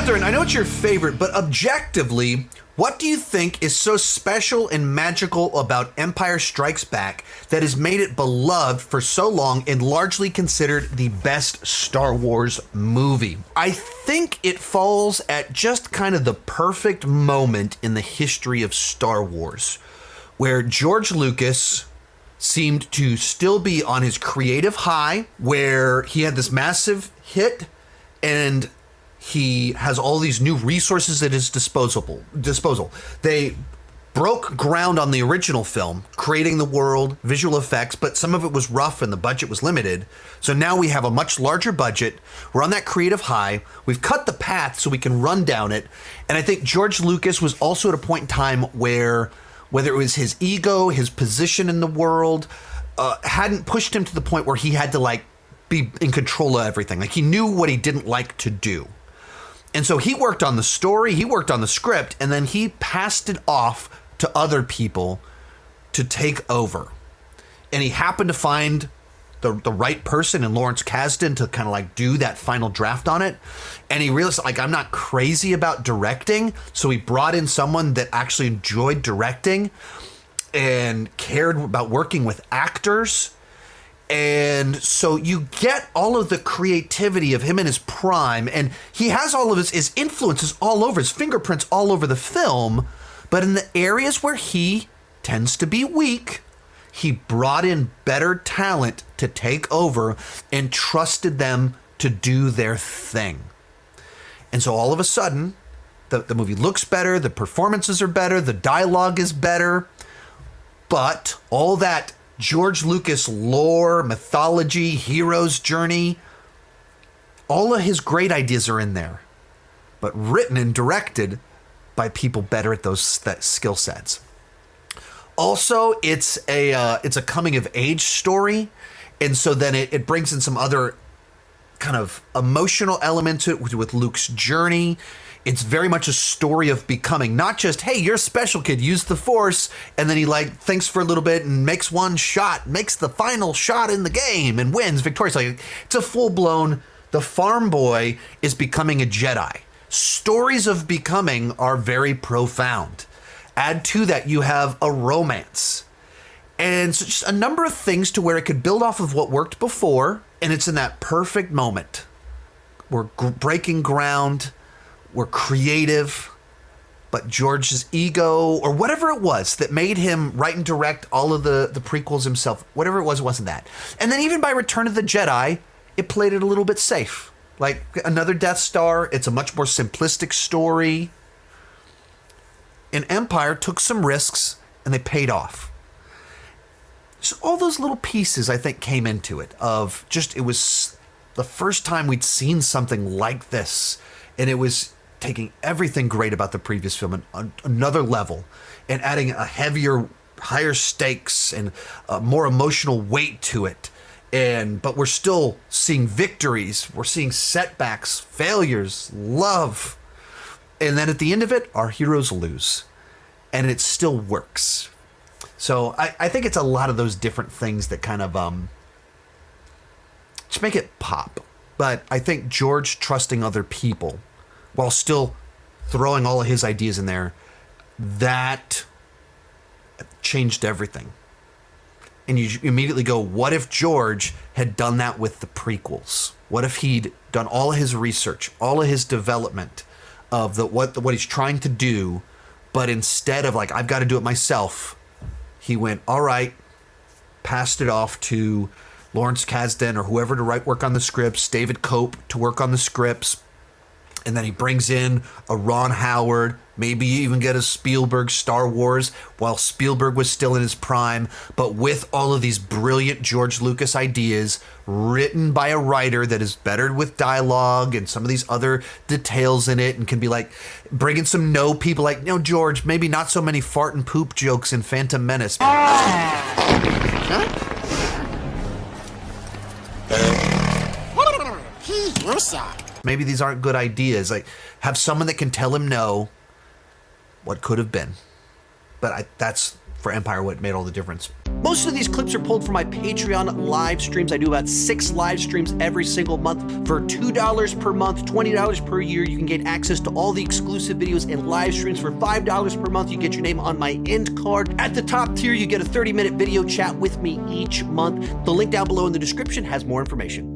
Catherine, I know it's your favorite, but objectively, what do you think is so special and magical about Empire Strikes Back that has made it beloved for so long and largely considered the best Star Wars movie? I think it falls at just kind of the perfect moment in the history of Star Wars, where George Lucas seemed to still be on his creative high, where he had this massive hit and he has all these new resources at his disposal. They broke ground on the original film, creating the world, visual effects, but some of it was rough and the budget was limited. So now we have a much larger budget. We're on that creative high. We've cut the path so we can run down it. And I think George Lucas was also at a point in time where, whether it was his ego, his position in the world, hadn't pushed him to the point where he had to be in control of everything. Like, he knew what he didn't like to do. And so he worked on the story, he worked on the script, and then he passed it off to other people to take over. And he happened to find the right person in Lawrence Kasdan to kind of do that final draft on it. And he realized, I'm not crazy about directing. So he brought in someone that actually enjoyed directing and cared about working with actors. And so you get all of the creativity of him in his prime, and he has all of his influences all over, his fingerprints all over the film, but in the areas where he tends to be weak, he brought in better talent to take over and trusted them to do their thing. And so all of a sudden, the movie looks better, the performances are better, the dialogue is better, but all that George Lucas lore, mythology, hero's journey, all of his great ideas are in there, but written and directed by people better at those skill sets. Also, it's a coming of age story, and so then it brings in some other kind of emotional element to it with Luke's journey. It's very much a story of becoming, not just, hey, you're a special kid, use the Force, and then he thinks for a little bit and makes one shot, makes the final shot in the game and wins victoriously. It's a full-blown, the farm boy is becoming a Jedi. Stories of becoming are very profound. Add to that, you have a romance. And so just a number of things to where it could build off of what worked before, and it's in that perfect moment. We're breaking ground. We're creative, but George's ego, or whatever it was that made him write and direct all of the prequels himself, whatever it was, wasn't that. And then even by Return of the Jedi, it played it a little bit safe. Like another Death Star, it's a much more simplistic story. And Empire took some risks, and they paid off. So all those little pieces, I think, came into it of just, it was the first time we'd seen something like this, and it was taking everything great about the previous film and another level and adding a heavier, higher stakes and a more emotional weight to it. But we're still seeing victories. We're seeing setbacks, failures, love. And then at the end of it, our heroes lose. And it still works. So I think it's a lot of those different things that kind of just make it pop. But I think George trusting other people while still throwing all of his ideas in there, that changed everything. And you immediately go, what if George had done that with the prequels? What if he'd done all of his research, all of his development of what he's trying to do, but instead of I've got to do it myself, he went, all right, passed it off to Lawrence Kasdan or whoever to work on the scripts, David Cope to work on the scripts. And then he brings in a Ron Howard, maybe even get a Spielberg Star Wars while Spielberg was still in his prime, but with all of these brilliant George Lucas ideas written by a writer that is better with dialogue and some of these other details in it and can be bringing some people George, maybe not so many fart and poop jokes in Phantom Menace. Maybe these aren't good ideas. Have someone that can tell him no, what could have been. But that's for Empire what made all the difference. Most of these clips are pulled from my Patreon live streams. I do about 6 live streams every single month. For $2 per month, $20 per year, you can get access to all the exclusive videos and live streams. For $5 per month, you get your name on my end card. At the top tier, you get a 30-minute video chat with me each month. The link down below in the description has more information.